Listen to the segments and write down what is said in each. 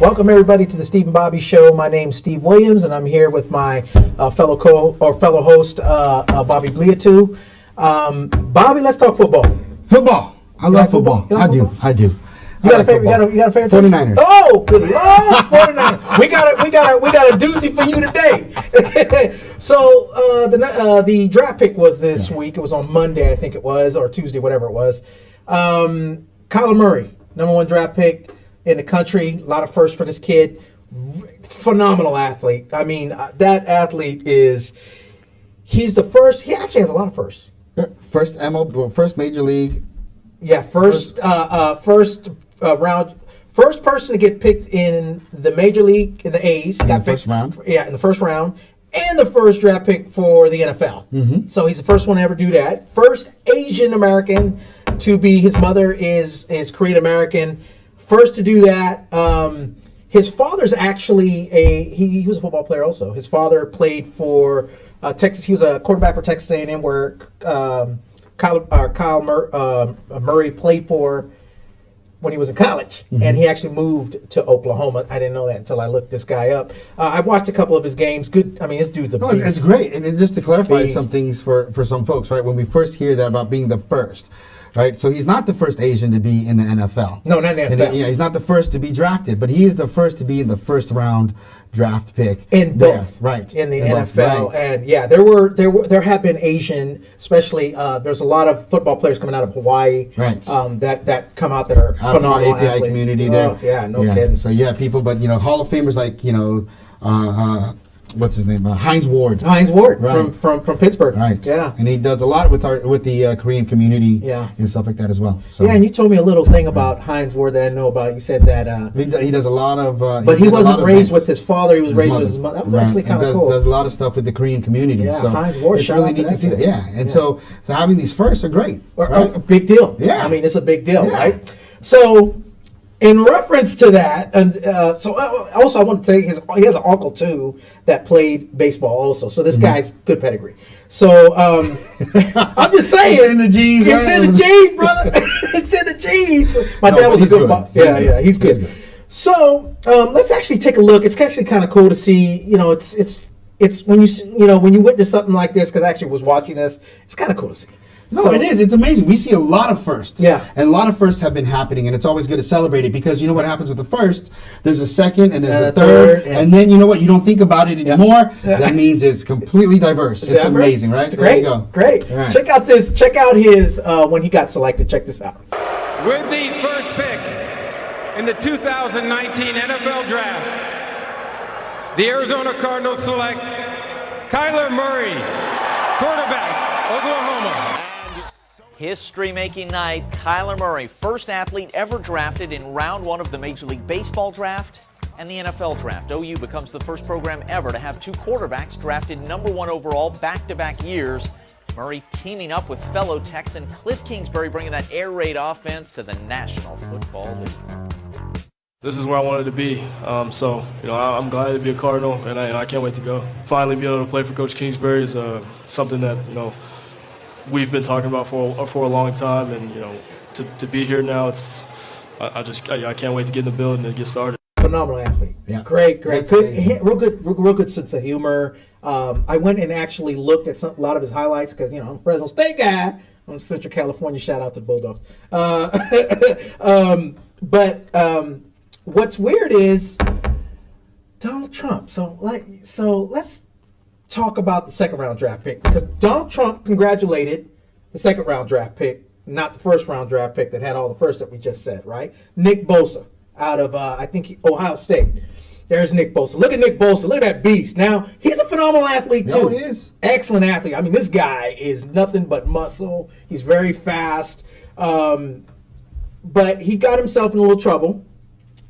Welcome everybody to the Steve and Bobby Show. My name's Steve Williams, and I'm here with my fellow host Bobby Bliatu. Bobby, let's talk football. Football. I love football. I do. You got a favorite? 49ers. Oh, good Lord, 49ers. We got a doozy for you today. So the draft pick was this week. It was on Monday, I think it was, or Tuesday, whatever it was. Kyler Murray, number 1 draft pick in the country. A lot of firsts for this kid. Phenomenal athlete. I mean, that athlete he's the first. He actually has a lot of firsts. First major league. Yeah, first round. First person to get picked in the major league, in the A's. In the first round. Yeah, in the first round. And the first draft pick for the NFL. Mm-hmm. So he's the first one to ever do that. First Asian American to be, his mother is Korean American. First to do that. His father's actually he was a football player also. His father played for Texas. He was a quarterback for Texas A&M, where Kyle Murray played for when he was in college. Mm-hmm. And he actually moved to Oklahoma. I didn't know that until I looked this guy up. I watched a couple of his games. Good. I mean, this dude's a beast. It's great. And just to clarify some things for some folks, right? When we first hear that about being the first, right? So he's not the first Asian to be in the NFL. No, not in the NFL. He's not the first to be drafted, but he is the first to be in the first round draft pick. In both, right? In the NFL, right. And yeah, there have been Asian, especially. There's a lot of football players coming out of Hawaii, right? That come out that are phenomenal API athletes. Community there. Oh, yeah, no kidding. So people, but Hall of Famers like what's his name? Hines Ward. Right. from Pittsburgh. Right. Yeah. And he does a lot with the Korean community. Yeah. And stuff like that as well. So. Yeah, and you told me a little thing about Hines Ward that I know about. You said that he does a lot of. But he wasn't raised with his father. He was raised with his mother. That was actually kind of cool. Does a lot of stuff with the Korean community. Yeah. So Hines Ward. It's really neat to see that. Yeah. And so having these firsts are great. A big deal. Yeah. I mean, it's a big deal, right? So, in reference to that, and also I want to say he has an uncle too that played baseball also. So this guy's good pedigree. So I'm just saying, it's in the genes. It's in the genes, brother. It's in the genes. My dad was a good ball. Yeah, he's good. So let's actually take a look. It's actually kind of cool to see. It's when you witness something like this, because I actually was watching this. It's kind of cool to see. No, it is. It's amazing. We see a lot of firsts. Yeah. And a lot of firsts have been happening, and it's always good to celebrate it, because you know what happens with the first? There's a second, and there's a third, and then you know what? You don't think about it anymore. Yeah. That means it's completely diverse. It's amazing, right? It's great. There you go. Great. Right. Check out his when he got selected. Check this out. With the first pick in the 2019 NFL Draft, the Arizona Cardinals select Kyler Murray, quarterback, Oklahoma. History-making night, Kyler Murray, first athlete ever drafted in round 1 of the Major League Baseball draft and the NFL draft. OU becomes the first program ever to have 2 quarterbacks drafted number 1 overall back-to-back years. Murray teaming up with fellow Texan Cliff Kingsbury, bringing that air raid offense to the National Football League. This is where I wanted to be, so I'm glad to be a Cardinal, and I can't wait to go. Finally being able to play for Coach Kingsbury is something that we've been talking about for a long time, and to be here now, I can't wait to get in the building and get started. Phenomenal athlete. Yeah. Great. Good, real good sense of humor. I went and actually looked at a lot of his highlights, because I'm a Fresno State guy. I'm Central California. Shout out to the Bulldogs. But what's weird is Donald Trump. So let's talk about the second round draft pick, because Donald Trump congratulated the second round draft pick, not the first round draft pick that had all the firsts that we just said, right? Nick Bosa out of Ohio State. There's Nick Bosa. Look at Nick Bosa. Look at that beast. Now, he's a phenomenal athlete too. No, he is. Excellent athlete. I mean, this guy is nothing but muscle. He's very fast. But he got himself in a little trouble.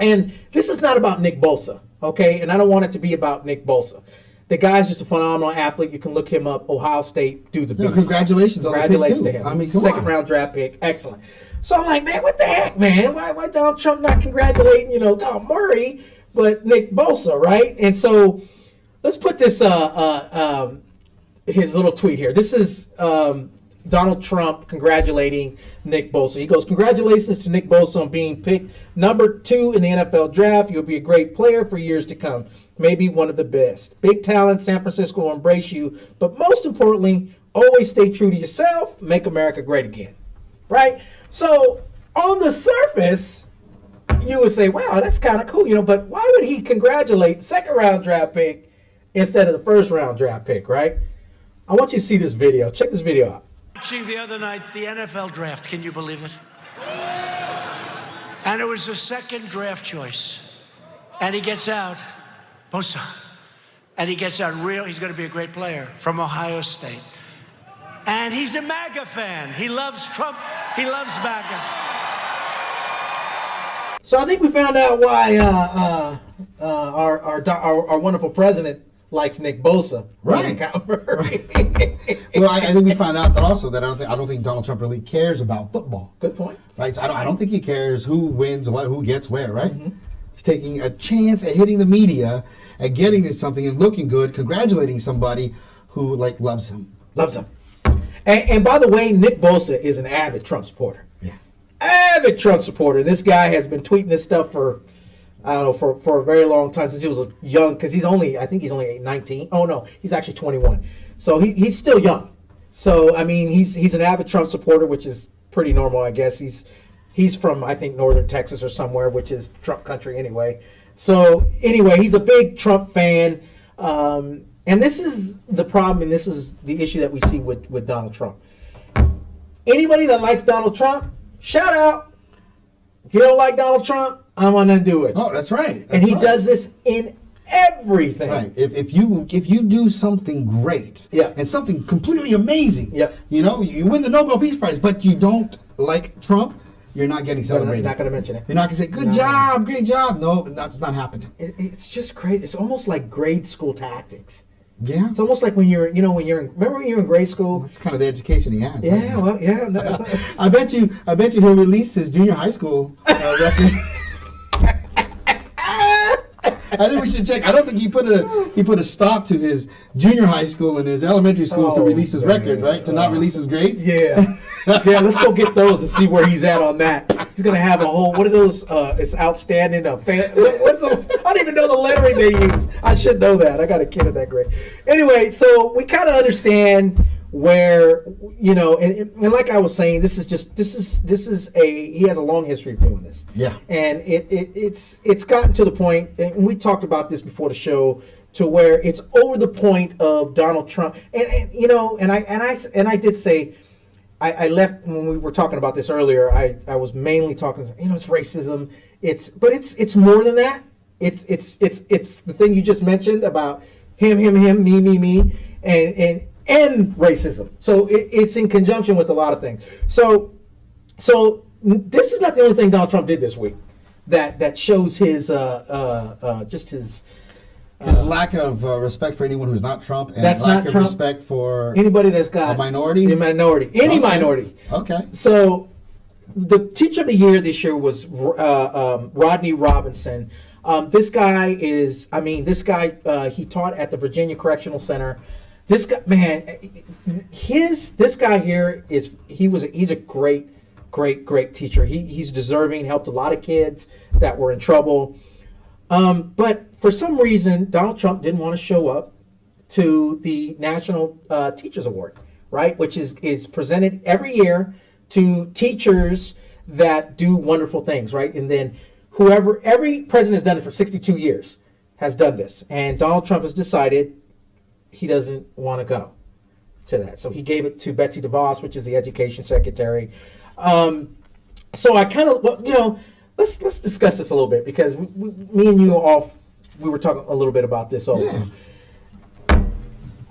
And this is not about Nick Bosa, okay? And I don't want it to be about Nick Bosa. The guy's just a phenomenal athlete. You can look him up. Ohio State, dude's a beast. Congratulations to him. I mean, second round draft pick. Excellent. So I'm like, man, what the heck, man? Why Donald Trump not congratulating, Kyle Murray, but Nick Bosa, right? And so let's put this his little tweet here. This is Donald Trump congratulating Nick Bosa. He goes, "Congratulations to Nick Bosa on being picked number 2 in the NFL draft. You'll be a great player for years to come. Maybe one of the best. Big talent. San Francisco will embrace you. But most importantly, always stay true to yourself. Make America great again." Right? So on the surface, you would say, wow, that's kind of cool, but why would he congratulate second-round draft pick instead of the first-round draft pick, right? I want you to see this video. Check this video out. Watching the other night, the NFL draft, can you believe it? And it was the second draft choice. And he gets out, Bosa. And he gets out he's going to be a great player from Ohio State. And he's a MAGA fan. He loves Trump. He loves MAGA. So I think we found out why our wonderful president likes Nick Bosa. Right. Well, I think we found out that I don't think Donald Trump really cares about football. Good point. Right. So I don't think he cares who wins what, who gets where. Right. Mm-hmm. He's taking a chance at hitting the media, at getting to something and looking good, congratulating somebody who loves him. Loves him. And by the way, Nick Bosa is an avid Trump supporter. Yeah. Avid Trump supporter. This guy has been tweeting this stuff for a very long time, since he was young, because I think he's only 19. Oh no, he's actually 21. So he's still young. So I mean, he's an avid Trump supporter, which is pretty normal, I guess. He's from, I think, northern Texas or somewhere, which is Trump country anyway. So anyway, he's a big Trump fan. And this is the problem, and this is the issue that we see with Donald Trump. Anybody that likes Donald Trump, shout out. If you don't like Donald Trump, I'm gonna do it. Oh, that's right. And he does this in everything. Right. If you do something great, yeah, and something completely amazing, yeah, you win the Nobel Peace Prize, but you don't like Trump, you're not getting celebrated. You're not going to mention it. You're not going to say, good job, great job. No, that's not happening. It's just great. It's almost like grade school tactics. Yeah. It's almost like remember when you're in grade school? That's kind of the education he has. Yeah, right? Well, yeah. No, I bet you he'll release his junior high school record. I think we should check. I don't think he put a stop to his junior high school and his elementary schools to release his record, right? To not release his grades. Yeah, yeah. Let's go get those and see where he's at on that. He's gonna have a whole. What are those? It's outstanding. What's I don't even know the lettering they use. I should know that. I got a kid at that grade. Anyway, so we kind of understand where and like I was saying, he has a long history of doing this. Yeah. And it's gotten to the point, and we talked about this before the show, to where it's over the point of Donald Trump. And I did say, I left when we were talking about this earlier. I was mainly talking, it's racism. It's more than that. It's the thing you just mentioned about him, me, and racism. So it's in conjunction with a lot of things. So this is not the only thing Donald Trump did this week that shows his his lack of respect for anyone who's not Trump, and that's lack not of Trump. respect for anybody that's got a minority. Any minority. Okay. So the teacher of the year this year was Rodney Robinson. This guy he taught at the Virginia Correctional Center. This guy, man, this guy here he's a great teacher. He's deserving, helped a lot of kids that were in trouble. But for some reason, Donald Trump didn't want to show up to the National Teachers Award, right? Which is presented every year to teachers that do wonderful things, right? And then every president has done it for 62 years, has done this. And Donald Trump has decided he doesn't want to go to that. So he gave it to Betsy DeVos, which is the education secretary. So I kind of, let's discuss this a little bit, because me and you we were talking a little bit about this also. Yeah.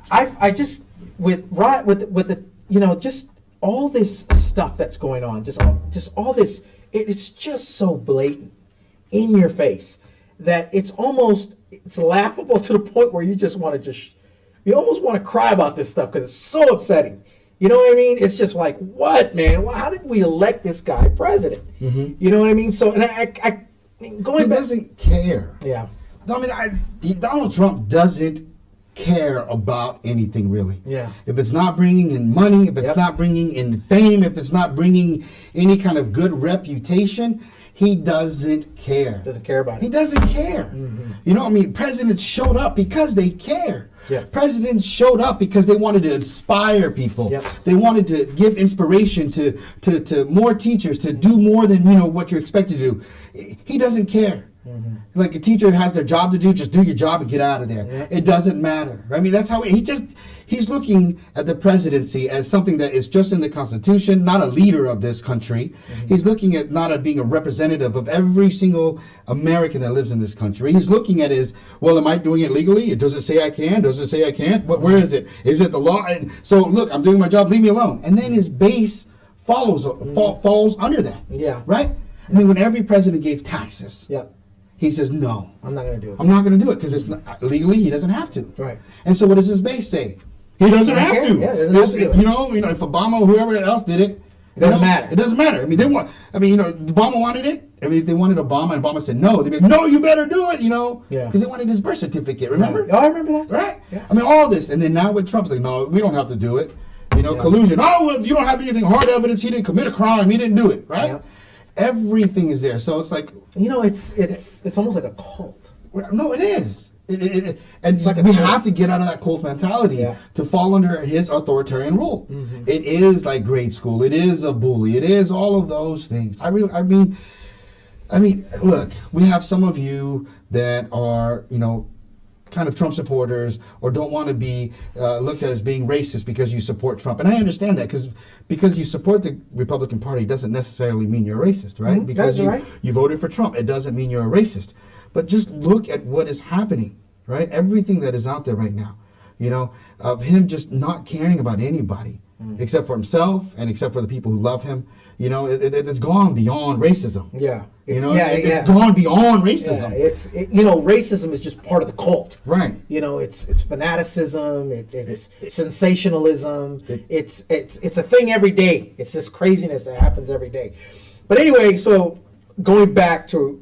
I just with the just all this stuff that's going on, just all this, it's just so blatant in your face that it's laughable to the point where you just want to you almost want to cry about this stuff because it's so upsetting. You know what I mean? It's just like, what, man? How did we elect this guy president? Mm-hmm. You know what I mean? So, and he doesn't care. Yeah. I mean, Donald Trump doesn't care about anything really. Yeah. If it's not bringing in money, if it's not bringing in fame, if it's not bringing any kind of good reputation, he doesn't care. Doesn't care about it. He doesn't care. You know, I mean, presidents showed up because they care. Yeah. Presidents showed up because they wanted to inspire people. Yep. They wanted to give inspiration to more teachers to do more than, you know, what you're expected to do. He doesn't care. Like a teacher has their job to do, just do your job and get out of there. Yep. It doesn't matter. I mean, that's how he's looking at the presidency as something that is just in the Constitution, not a leader of this country. He's looking at not being a representative of every single American that lives in this country. He's looking at is, well, am I doing it legally? It doesn't say I can. Does it say I can't? But where is it? Is it the law? And so look, I'm doing my job. Leave me alone. And then his base falls under that. Yeah. Right? I mean, when every president gave taxes. Yep. He says, no. I'm not going to do it. I'm not going to do it because it's not, legally he doesn't have to. Right. And so what does his base say? He doesn't have to. Yeah, doesn't have to do it. You know, if Obama or whoever else did it, it doesn't matter. It doesn't matter. I mean, Obama wanted it. I mean, if they wanted Obama and Obama said no, they'd be like, no, you better do it, you know. Yeah. Because they wanted his birth certificate, remember? Right. Oh, I remember that. Right? Yeah. I mean, all this. And then now with Trump, it's like, no, we don't have to do it. You know, collusion. Oh, well, you don't have anything hard evidence. He didn't commit a crime. He didn't do it, right? Yeah. Everything is there. So it's like, you know, it's almost like a cult. no, it is. And It's like we have to get out of that cult mentality to fall under his authoritarian rule. It is like grade school. It is a bully. It is all of those things. I mean, look, we have some of you that are, you know, kind of Trump supporters or don't want to be looked at as being racist because you support Trump. And I understand that because you support the Republican Party doesn't necessarily mean you're a racist, right? Because you voted for Trump. It doesn't mean you're a racist. But just look at what is happening, right? Everything that is out there right now, you know, of him just not caring about anybody except for himself and except for the people who love him. You know, it's gone beyond racism. Yeah. It's gone beyond racism. Yeah, you know, racism is just part of the cult. Right. You know, it's fanaticism, it's sensationalism. It's a thing every day. It's this craziness that happens every day. But anyway, so going back to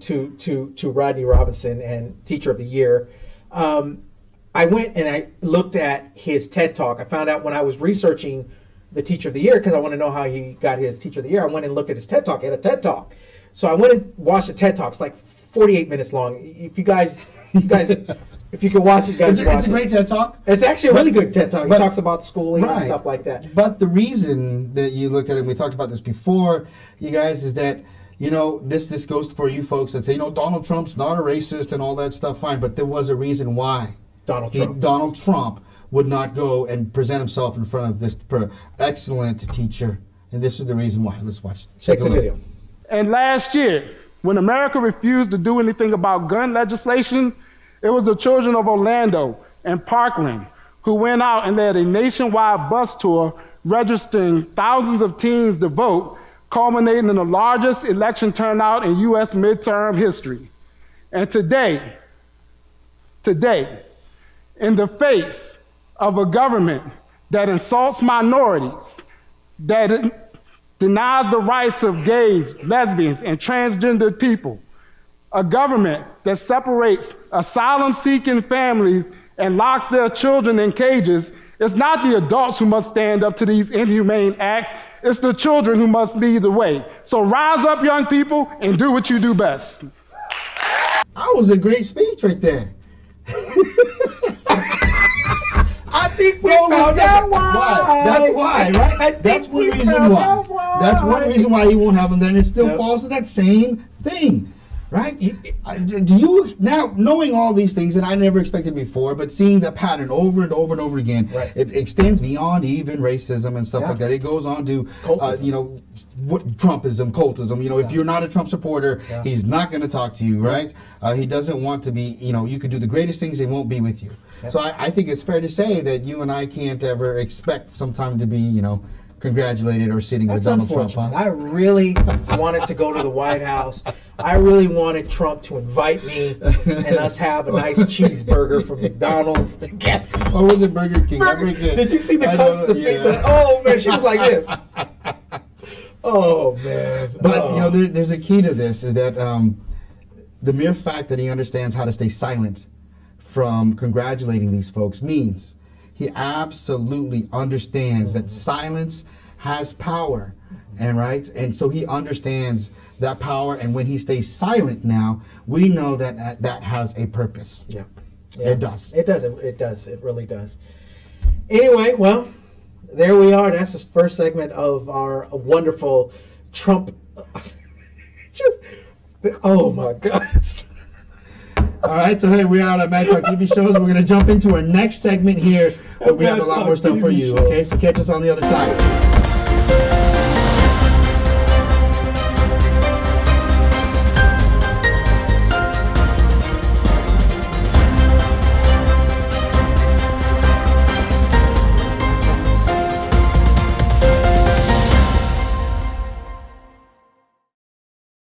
Rodney Robinson and Teacher of the Year, I went and I looked at his TED Talk. I found out when I was researching the Teacher of the Year, because I want to know how he got his Teacher of the Year, I went and looked at his TED Talk. He had a TED Talk. So I went and watched the TED Talk. It's like 48 minutes long. If you guys, if you can watch it, guys, it's a great TED Talk. It's actually a really good TED Talk. He talks about schooling and stuff like that. But the reason that you looked at it, and we talked about this before, you guys, is that, you know, this goes for you folks that say, you know, Donald Trump's not a racist and all that stuff, fine. But there was a reason why. Donald Trump would not go and present himself in front of this excellent teacher. And this is the reason why. Let's watch. Check the video. And last year, when America refused to do anything about gun legislation, it was the children of Orlando and Parkland who went out and led a nationwide bus tour registering thousands of teens to vote, culminating in the largest election turnout in U.S. midterm history. And today, in the face of a government that insults minorities, that denies the rights of gays, lesbians, and transgender people, a government that separates asylum-seeking families and locks their children in cages, it's not the adults who must stand up to these inhumane acts, it's the children who must lead the way. So rise up, young people, and do what you do best. That was a great speech right there. I think we found out why. That's why, right? That's one reason why. That's one reason why you won't have them. Then it still falls to that same thing, right? Do you now, knowing all these things that I never expected before, but seeing that pattern over and over and over again, it extends beyond even racism and stuff like that. It goes on to, you know, what Trumpism, cultism. You know, if you're not a Trump supporter, he's not going to talk to you, right? He doesn't want to be. You know, you could do the greatest things, he won't be with you. So I think it's fair to say that you and I can't ever expect sometime to be, you know, congratulated or sitting with Donald Trump. Huh? I really wanted to go to the White House. I really wanted Trump to invite me and us have a nice cheeseburger from McDonald's together. Or was it Burger King? Did you see the cups? Oh man, she was like this. Oh man. But you know, there's a key to this, is that the mere fact that he understands how to stay silent from congratulating these folks means he absolutely understands that silence has power, and so he understands that power. And when he stays silent now, we know that that has a purpose. Yeah. It does. It does. It does. It really does. Anyway, well, there we are. That's the first segment of our wonderful Trump. Oh my God. All right, so hey, we are on Mad Talk TV shows. We're going to jump into our next segment here, but we have a lot more stuff for you. Okay, so catch us on the other side.